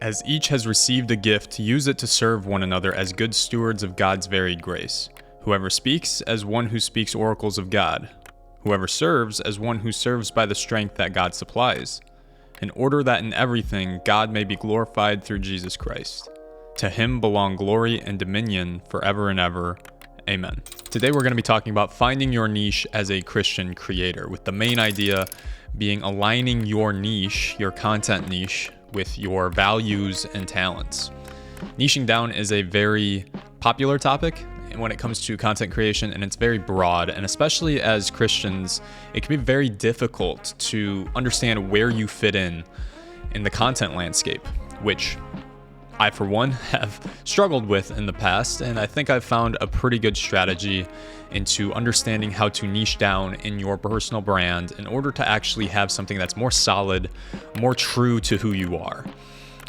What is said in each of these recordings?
As each has received a gift, use it to serve one another as good stewards of God's varied grace. Whoever speaks, as one who speaks oracles of God. Whoever serves, as one who serves by the strength that God supplies, in order that in everything God may be glorified through Jesus Christ. To him belong glory and dominion forever and ever. Amen. Today we're going to be talking about finding your niche as a Christian creator, with the main idea being aligning your niche, your content niche, with your values and talents. Niching down is a very popular topic when it comes to content creation, and it's very broad, and especially as Christians, it can be very difficult to understand where you fit in the content landscape, which I, for one, have struggled with in the past, and I think I've found a pretty good strategy into understanding how to niche down in your personal brand in order to actually have something that's more solid, more true to who you are.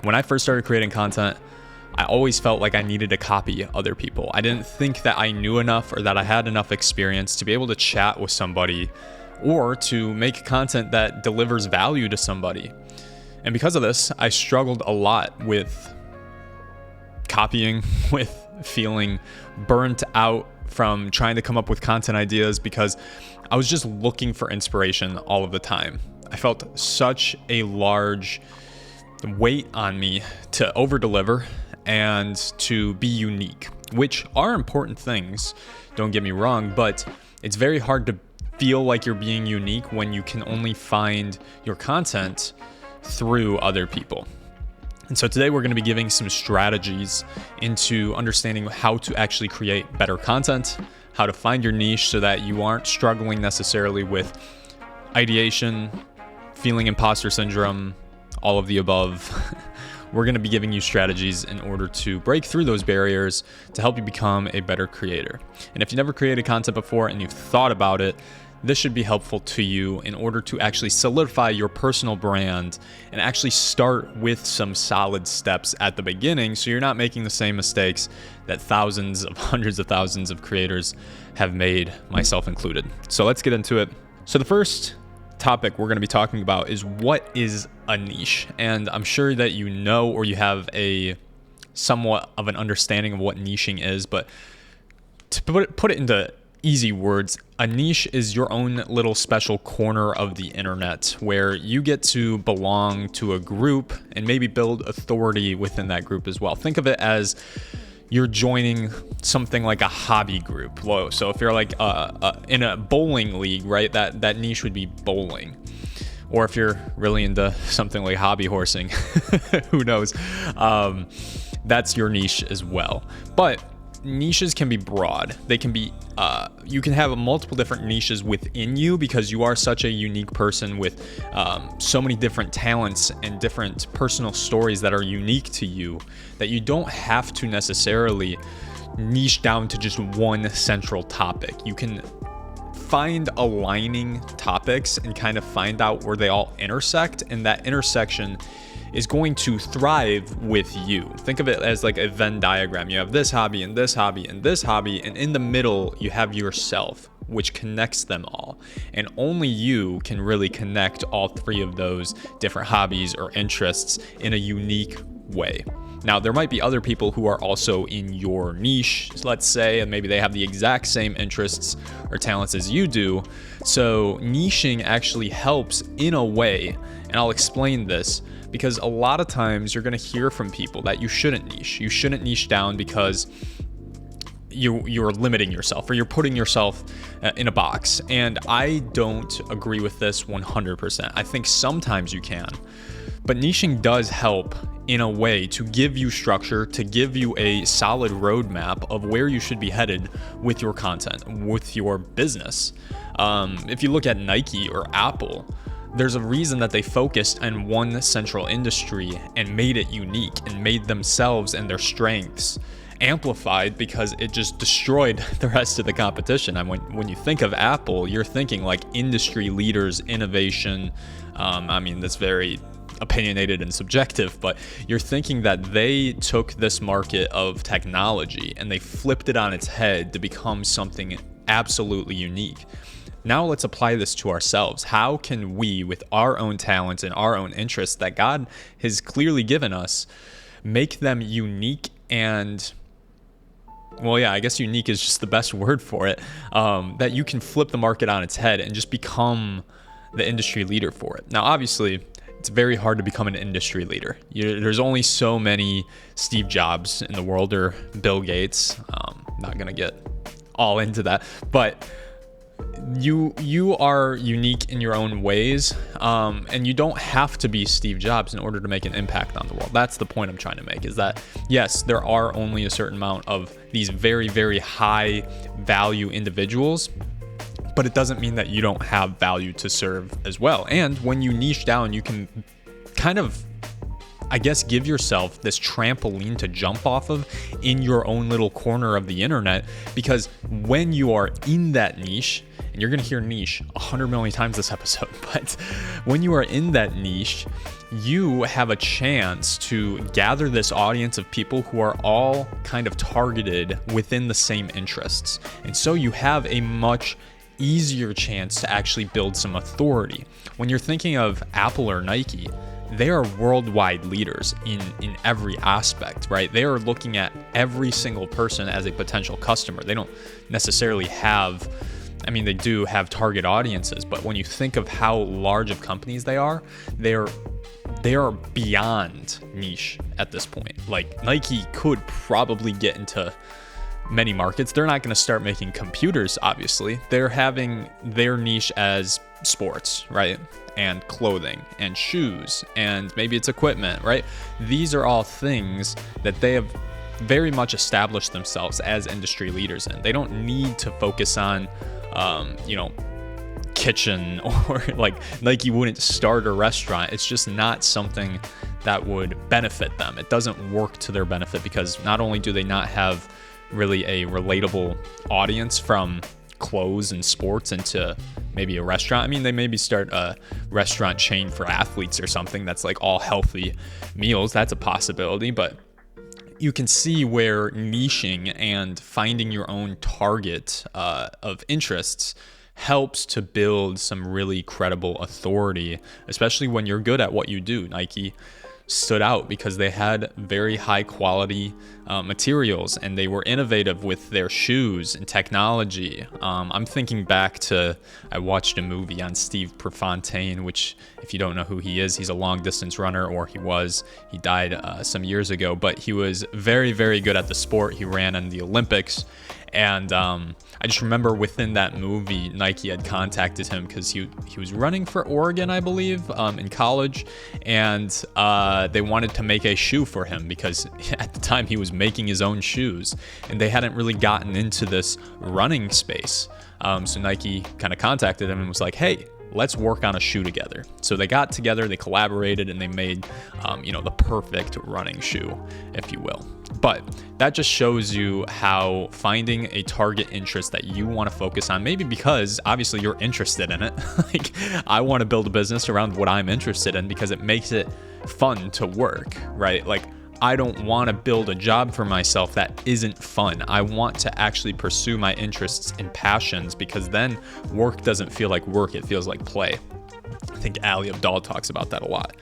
When I first started creating content, I always felt like I needed to copy other people. I didn't think that I knew enough or that I had enough experience to be able to chat with somebody or to make content that delivers value to somebody. And because of this, I struggled a lot with copying, with feeling burnt out from trying to come up with content ideas because I was just looking for inspiration all of the time. I felt such a large weight on me to over-deliver and to be unique, which are important things, don't get me wrong, but it's very hard to feel like you're being unique when you can only find your content through other people. And so today we're going to be giving some strategies into understanding how to actually create better content, how to find your niche so that you aren't struggling necessarily with ideation, feeling imposter syndrome, all of the above. We're going to be giving you strategies in order to break through those barriers to help you become a better creator. And if you never created content before and you've thought about it, this should be helpful to you in order to actually solidify your personal brand and actually start with some solid steps at the beginning so you're not making the same mistakes that hundreds of thousands of creators have made, myself included. So let's get into it. So the first topic we're going to be talking about is what is a niche. And I'm sure that you know or you have a somewhat of an understanding of what niching is, but to put it into easy words, a niche is your own little special corner of the internet where you get to belong to a group and maybe build authority within that group as well. Think of it as you're joining something like a hobby group. So if you're like in a bowling league, right, that niche would be bowling. Or if you're really into something like hobby horsing, who knows, that's your niche as well. But niches can be broad. They can be, you can have multiple different niches within you because you are such a unique person with so many different talents and different personal stories that are unique to you that you don't have to necessarily niche down to just one central topic. You can find aligning topics and kind of find out where they all intersect, and that intersection is going to thrive with you. Think of it as like a Venn diagram. You have this hobby and this hobby and this hobby, and in the middle you have yourself, which connects them all. And only you can really connect all three of those different hobbies or interests in a unique way. Now, there might be other people who are also in your niche, let's say, and maybe they have the exact same interests or talents as you do. So niching actually helps in a way, and I'll explain this, because a lot of times you're going to hear from people that you shouldn't niche. You shouldn't niche down because you're limiting yourself or you're putting yourself in a box. And I don't agree with this 100%. I think sometimes you can. But niching does help in a way to give you structure, to give you a solid roadmap of where you should be headed with your content, with your business. If you look at Nike or Apple, there's a reason that they focused on one central industry and made it unique and made themselves and their strengths amplified, because it just destroyed the rest of the competition. And when you think of Apple, you're thinking like industry leaders, innovation. That's very opinionated and subjective, but you're thinking that they took this market of technology and they flipped it on its head to become something absolutely unique. Now let's apply this to ourselves. How can we, with our own talents and our own interests that God has clearly given us, make them unique and, well, yeah, I guess unique is just the best word for it, that you can flip the market on its head and just become the industry leader for it. Now, obviously, it's very hard to become an industry leader. There's only so many Steve Jobs in the world, or Bill Gates. Not going to get all into that, but you are unique in your own ways, and you don't have to be Steve Jobs in order to make an impact on the world. That's the point I'm trying to make, is that yes, there are only a certain amount of these very, very high value individuals, but it doesn't mean that you don't have value to serve as well. And when you niche down, you can kind of, I guess, give yourself this trampoline to jump off of in your own little corner of the internet, because when you are in that niche, and you're going to hear niche 100 million times this episode, but when you are in that niche, you have a chance to gather this audience of people who are all kind of targeted within the same interests. And so you have a much easier chance to actually build some authority. When you're thinking of Apple or Nike, they are worldwide leaders in every aspect, right? They are looking at every single person as a potential customer. They don't necessarily have, I mean, they do have target audiences, but when you think of how large of companies they are beyond niche at this point. Like, Nike could probably get into many markets. They're not going to start making computers, obviously. They're having their niche as sports, right? And clothing and shoes, and maybe it's equipment, right? These are all things that they have very much established themselves as industry leaders in. They don't need to focus on, kitchen, or like Nike wouldn't start a restaurant. It's just not something that would benefit them. It doesn't work to their benefit, because not only do they not have really a relatable audience from clothes and sports into maybe a restaurant. I mean, they maybe start a restaurant chain for athletes or something that's like all healthy meals. That's a possibility, but you can see where niching and finding your own target of interests helps to build some really credible authority, especially when you're good at what you do. Nike stood out because they had very high quality materials, and they were innovative with their shoes and technology. I'm thinking back to, I watched a movie on Steve Prefontaine, which, if you don't know who he is, he's a long distance runner, or he died some years ago, but he was very, very good at the sport. He ran in the Olympics. And I just remember within that movie, Nike had contacted him because he was running for Oregon, I believe, in college. And they wanted to make a shoe for him because at the time he was making his own shoes. And they hadn't really gotten into this running space. So Nike kind of contacted him and was like, hey, let's work on a shoe together. So they got together, they collaborated, and they made, the perfect running shoe, if you will. But that just shows you how finding a target interest that you want to focus on, maybe because obviously you're interested in it. Like, I want to build a business around what I'm interested in because it makes it fun to work, right? Like, I don't want to build a job for myself that isn't fun. I want to actually pursue my interests and passions, because then work doesn't feel like work. It feels like play. I think Ali Abdaal talks about that a lot.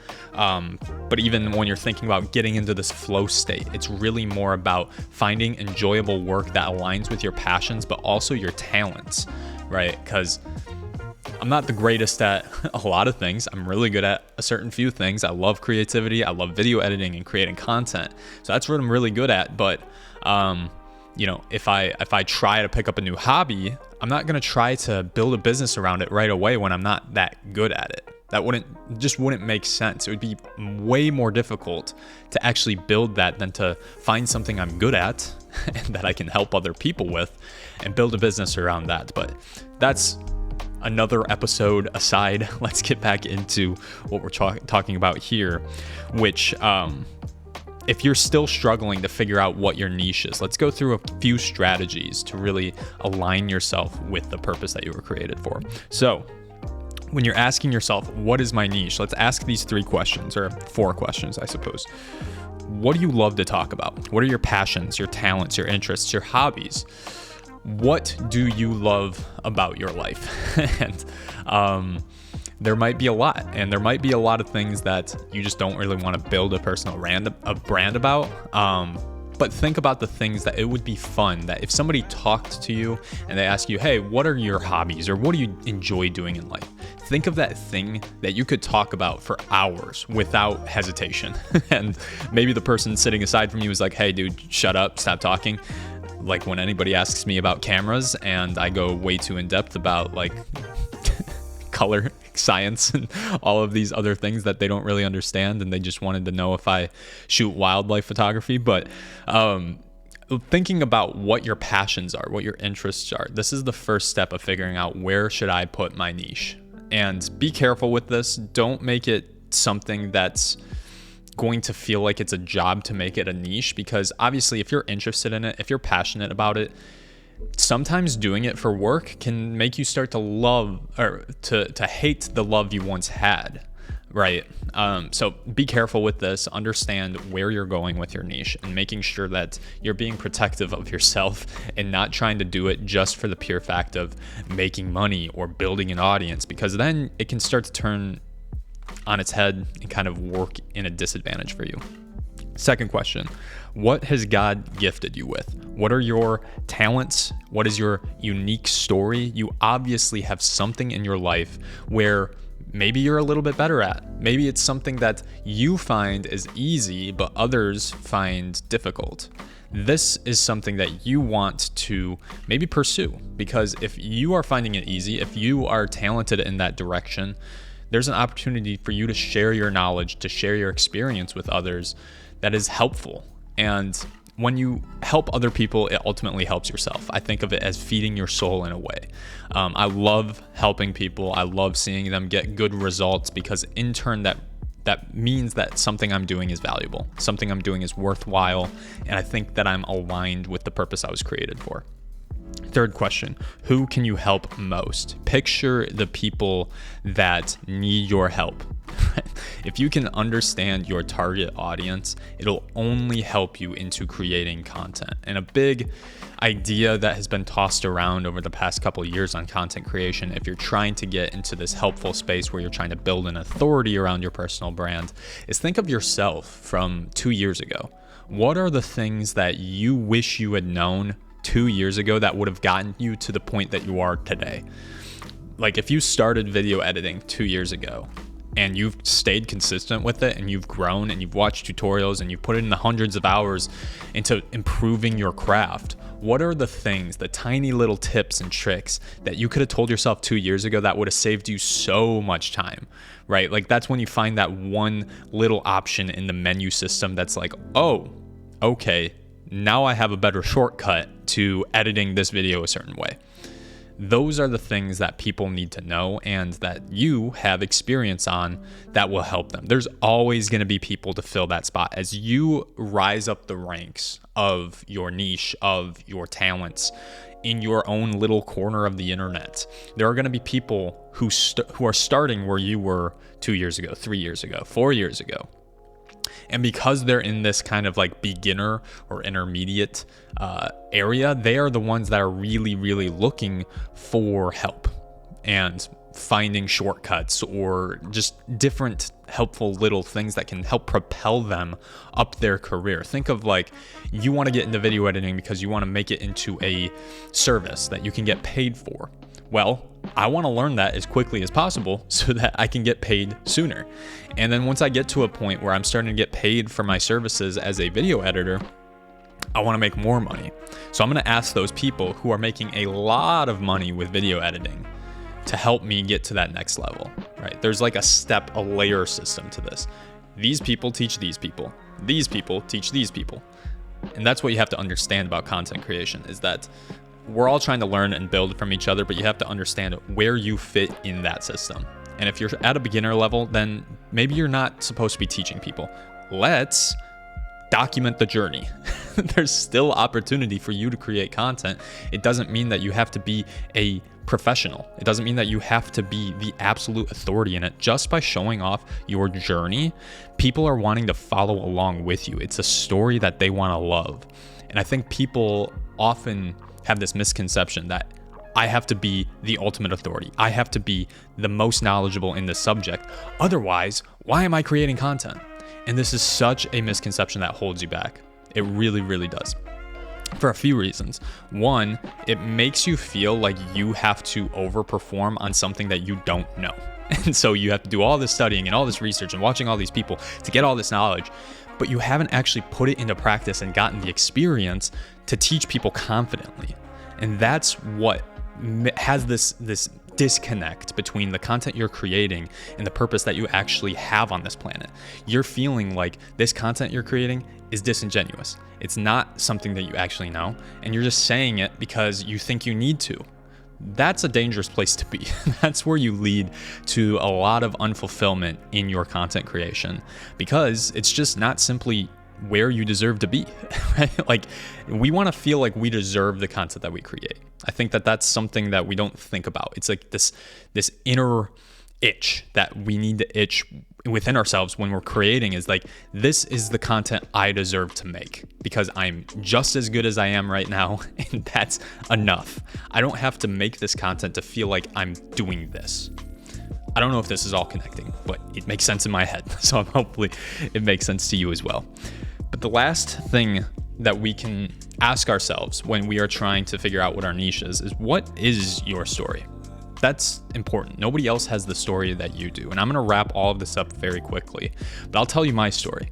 But even when you're thinking about getting into this flow state, it's really more about finding enjoyable work that aligns with your passions, but also your talents, right? Because I'm not the greatest at a lot of things. I'm really good at a certain few things. I love creativity. I love video editing and creating content. So that's what I'm really good at. But, if I try to pick up a new hobby, I'm not going to try to build a business around it right away when I'm not that good at it. That wouldn't make sense. It would be way more difficult to actually build that than to find something I'm good at and that I can help other people with and build a business around that. But that's another episode aside. Let's get back into what we're talking about here, which, if you're still struggling to figure out what your niche is, let's go through a few strategies to really align yourself with the purpose that you were created for. So when you're asking yourself, what is my niche? Let's ask these 3 questions, or 4 questions, I suppose. What do you love to talk about? What are your passions, your talents, your interests, your hobbies? what do you love about your life? And there might be a lot, and there might be a lot of things that you just don't really want to build a personal brand about. But think about the things that it would be fun that if somebody talked to you and they ask you, hey, what are your hobbies, or what do you enjoy doing in life? Think of that thing that you could talk about for hours without hesitation. And maybe the person sitting aside from you is like, hey, dude, shut up, stop talking. Like when anybody asks me about cameras and I go way too in depth about like color science and all of these other things that they don't really understand, and they just wanted to know if I shoot wildlife photography. But thinking about what your passions are, what your interests are, this is the first step of figuring out where should I put my niche. And be careful with this. Don't make it something that's going to feel like it's a job to make it a niche, because obviously if you're interested in it, if you're passionate about it, sometimes doing it for work can make you start to love or to hate the love you once had, right? So be careful with this. Understand where you're going with your niche and making sure that you're being protective of yourself and not trying to do it just for the pure fact of making money or building an audience, because then it can start to turn on its head and kind of work in a disadvantage for you. Second question, what has God gifted you with? What are your talents? What is your unique story? You obviously have something in your life where maybe you're a little bit better at. Maybe it's something that you find is easy, but others find difficult. This is something that you want to maybe pursue, because if you are finding it easy, if you are talented in that direction, there's an opportunity for you to share your knowledge, to share your experience with others that is helpful. And when you help other people, it ultimately helps yourself. I think of it as feeding your soul in a way. I love helping people. I love seeing them get good results, because in turn that means that something I'm doing is valuable, something I'm doing is worthwhile, and I think that I'm aligned with the purpose I was created for. Third question, who can you help most? Picture the people that need your help. If you can understand your target audience, it'll only help you into creating content. And a big idea that has been tossed around over the past couple of years on content creation, if you're trying to get into this helpful space where you're trying to build an authority around your personal brand, is think of yourself from 2 years ago. What are the things that you wish you had known 2 years ago that would have gotten you to the point that you are today? Like if you started video editing 2 years ago and you've stayed consistent with it and you've grown and you've watched tutorials and you've put in the hundreds of hours into improving your craft, what are the things, the tiny little tips and tricks that you could have told yourself 2 years ago that would have saved you so much time, right? Like that's when you find that one little option in the menu system that's like, oh, okay, now I have a better shortcut to editing this video a certain way. Those are the things that people need to know and that you have experience on that will help them. There's always going to be people to fill that spot. As you rise up the ranks of your niche, of your talents in your own little corner of the internet, there are going to be people who are starting where you were 2 years ago, 3 years ago, 4 years ago. And because they're in this kind of like beginner or intermediate area, they are the ones that are really, really looking for help and finding shortcuts or just different helpful little things that can help propel them up their career. Think of like you want to get into video editing because you want to make it into a service that you can get paid for. Well, I want to learn that as quickly as possible so that I can get paid sooner. And then once I get to a point where I'm starting to get paid for my services as a video editor, I want to make more money. So I'm going to ask those people who are making a lot of money with video editing to help me get to that next level, right? There's like a layer system to this. These people teach these people. These people teach these people. And that's what you have to understand about content creation, is that we're all trying to learn and build from each other, but you have to understand where you fit in that system. And if you're at a beginner level, then maybe you're not supposed to be teaching people. Let's document the journey. There's still opportunity for you to create content. It doesn't mean that you have to be a professional. It doesn't mean that you have to be the absolute authority in it. Just by showing off your journey, people are wanting to follow along with you. It's a story that they want to love. And I think people often have this misconception that I have to be the ultimate authority. I have to be the most knowledgeable in this subject. Otherwise, why am I creating content? And this is such a misconception that holds you back. It really, really does. For a few reasons. One, it makes you feel like you have to overperform on something that you don't know. And so you have to do all this studying and all this research and watching all these people to get all this knowledge, but you haven't actually put it into practice and gotten the experience to teach people confidently. And that's what has this disconnect between the content you're creating and the purpose that you actually have on this planet. You're feeling like this content you're creating is disingenuous. It's not something that you actually know, and you're just saying it because you think you need to. That's a dangerous place to be. That's where you lead to a lot of unfulfillment in your content creation, because it's just not simply where you deserve to be, right? Like, we want to feel like we deserve the content that we create. I think that that's something that we don't think about. It's like this inner itch that we need to itch within ourselves when we're creating, is like, this is the content I deserve to make because I'm just as good as I am right now, and that's enough. I don't have to make this content to feel like I'm doing this. I don't know if this is all connecting, but it makes sense in my head. So hopefully it makes sense to you as well. But the last thing that we can ask ourselves when we are trying to figure out what our niche is what is your story? That's important. Nobody else has the story that you do. And I'm going to wrap all of this up very quickly, but I'll tell you my story.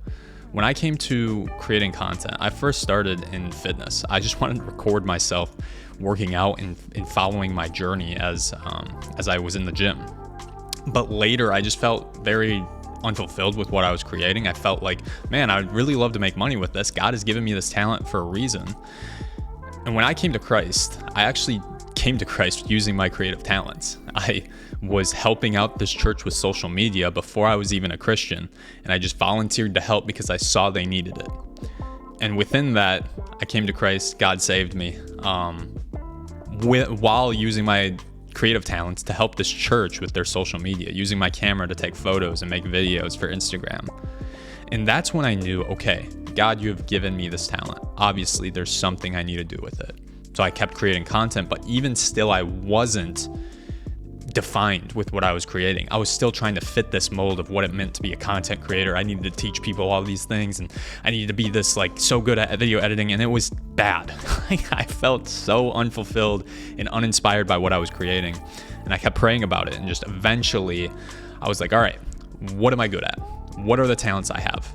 When I came to creating content, I first started in fitness. I just wanted to record myself working out and following my journey as I was in the gym. But later, I just felt very unfulfilled with what I was creating. I felt like, man, I would really love to make money with this. God has given me this talent for a reason. And when I came to Christ, I actually came to Christ using my creative talents. I was helping out this church with social media before I was even a Christian, and I just volunteered to help because I saw they needed it. And within that, I came to Christ. God saved me while using my creative talents to help this church with their social media, using my camera to take photos and make videos for Instagram. And that's when I knew, okay, God, you have given me this talent. Obviously, there's something I need to do with it. So I kept creating content, but even still, I wasn't defined with what I was creating. I was still trying to fit this mold of what it meant to be a content creator. I needed to teach people all these things, and I needed to be this like so good at video editing, and it was bad. I felt so unfulfilled and uninspired by what I was creating, and I kept praying about it, and just eventually I was like, all right, what am I good at? What are the talents I have?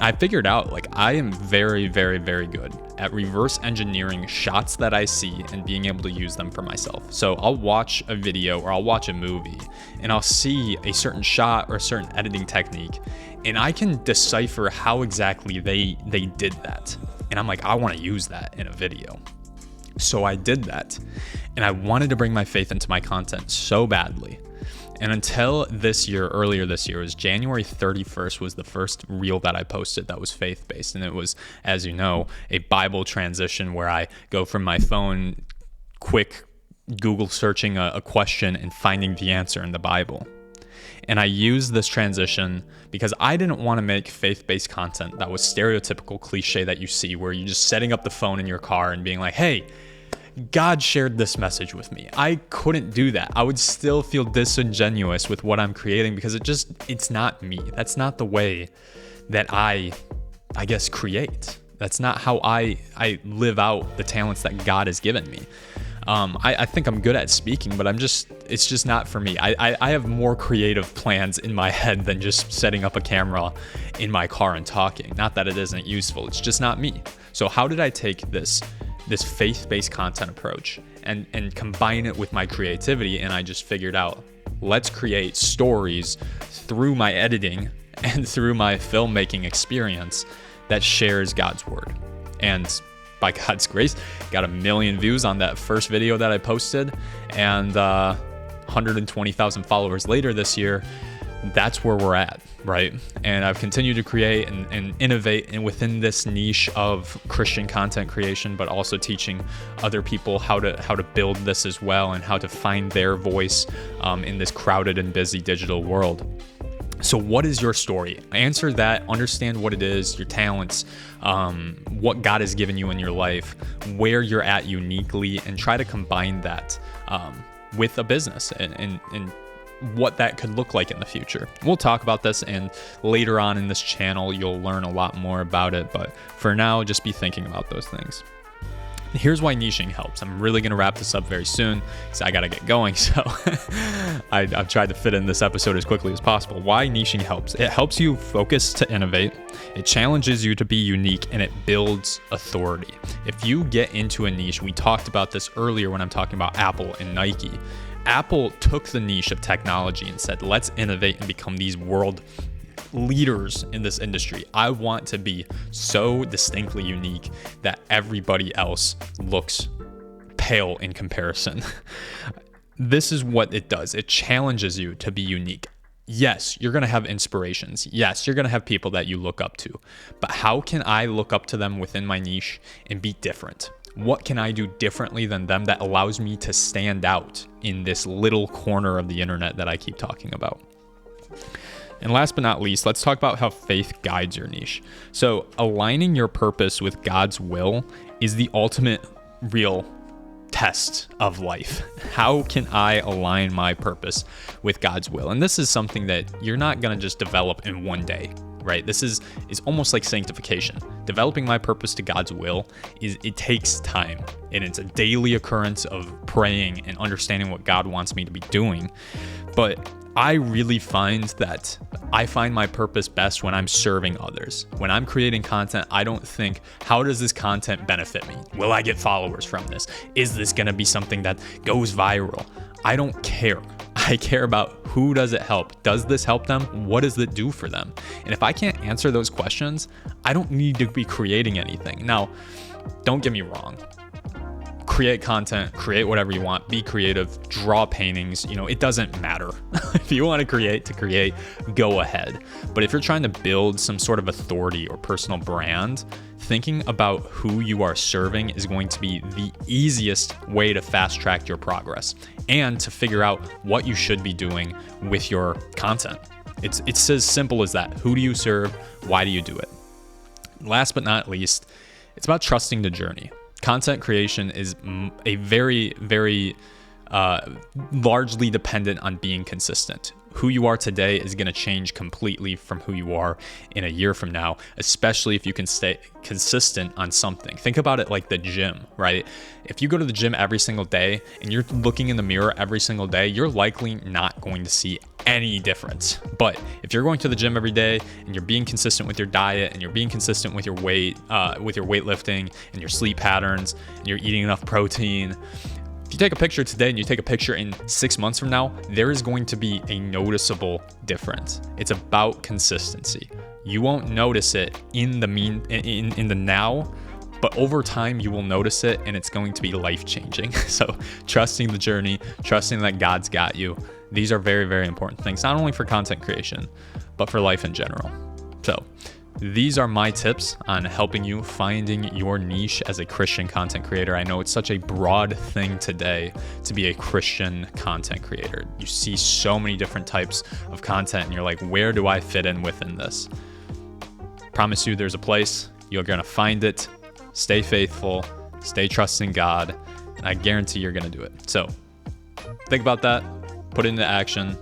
I figured out, like, I am very, very, very good at reverse engineering shots that I see and being able to use them for myself. So I'll watch a video or I'll watch a movie and I'll see a certain shot or a certain editing technique, and I can decipher how exactly they did that. And I'm like, I want to use that in a video. So I did that, and I wanted to bring my faith into my content so badly. And until this year, earlier this year, it was January 31st was the first reel that I posted that was faith-based. And it was, as you know, a Bible transition where I go from my phone, quick Google searching a question and finding the answer in the Bible. And I used this transition because I didn't want to make faith-based content that was stereotypical cliche that you see, where you're just setting up the phone in your car and being like, hey, God shared this message with me. I couldn't do that. I would still feel disingenuous with what I'm creating because it's not me. That's not the way that I guess, create. That's not how I live out the talents that God has given me. I think I'm good at speaking, but it's just not for me. I have more creative plans in my head than just setting up a camera in my car and talking. Not that it isn't useful. It's just not me. So how did I take this faith-based content approach and combine it with my creativity? And I just figured out, let's create stories through my editing and through my filmmaking experience that shares God's word. And by God's grace, got 1 million views on that first video that I posted, and 120,000 followers later this year. That's where we're at, right? And I've continued to create and innovate within this niche of Christian content creation, but also teaching other people how to build this as well and how to find their voice in this crowded and busy digital world. So what is your story? Answer that, understand what it is, your talents, what God has given you in your life, where you're at uniquely, and try to combine that with a business and what that could look like in the future. We'll talk about this, and later on in this channel, you'll learn a lot more about it. But for now, just be thinking about those things. Here's why niching helps. I'm really going to wrap this up very soon because I got to get going. So I've tried to fit in this episode as quickly as possible. Why niching helps. It helps you focus to innovate. It challenges you to be unique, and it builds authority. If you get into a niche, we talked about this earlier when I'm talking about Apple and Nike. Apple took the niche of technology and said, let's innovate and become these world leaders in this industry. I want to be so distinctly unique that everybody else looks pale in comparison. This is what it does. It challenges you to be unique. Yes, you're going to have inspirations. Yes, you're going to have people that you look up to. But how can I look up to them within my niche and be different? What can I do differently than them that allows me to stand out in this little corner of the internet that I keep talking about? And last but not least, let's talk about how faith guides your niche. So aligning your purpose with God's will is the ultimate real test of life. How can I align my purpose with God's will? And this is something that you're not going to just develop in one day, right? This is almost like sanctification. Developing my purpose to God's will it takes time, and it's a daily occurrence of praying and understanding what God wants me to be doing. But I really find that I find my purpose best when I'm serving others. When I'm creating content, I don't think, how does this content benefit me? Will I get followers from this? Is this going to be something that goes viral? I don't care. I care about who does it help? Does this help them? What does it do for them? And if I can't answer those questions, I don't need to be creating anything. Now, don't get me wrong. Create content, create whatever you want, be creative, draw paintings, it doesn't matter. If you want to create, go ahead. But if you're trying to build some sort of authority or personal brand, thinking about who you are serving is going to be the easiest way to fast track your progress and to figure out what you should be doing with your content. It's as simple as that. Who do you serve? Why do you do it? Last but not least, it's about trusting the journey. Content creation is a very, very largely dependent on being consistent. Who you are today is going to change completely from who you are in a year from now, especially if you can stay consistent on something. Think about it like the gym, right? If you go to the gym every single day and you're looking in the mirror every single day, you're likely not going to see any difference. But if you're going to the gym every day and you're being consistent with your diet and you're being consistent with your weight, with your weightlifting and your sleep patterns, and you're eating enough protein, if you take a picture today and you take a picture in 6 months from now, there is going to be a noticeable difference. It's about consistency. You won't notice it in the now, but over time you will notice it, and it's going to be life-changing. So trusting the journey, trusting that God's got you. These are very, very important things, not only for content creation, but for life in general. So these are my tips on helping you finding your niche as a Christian content creator. I know it's such a broad thing today to be a Christian content creator. You see so many different types of content and you're like, where do I fit in within this? Promise you there's a place. You're going to find it. Stay faithful, stay trusting God, and I guarantee you're going to do it. So think about that, put it into action,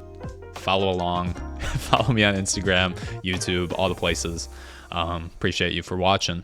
follow along. Follow me on Instagram, YouTube, all the places. Appreciate you for watching.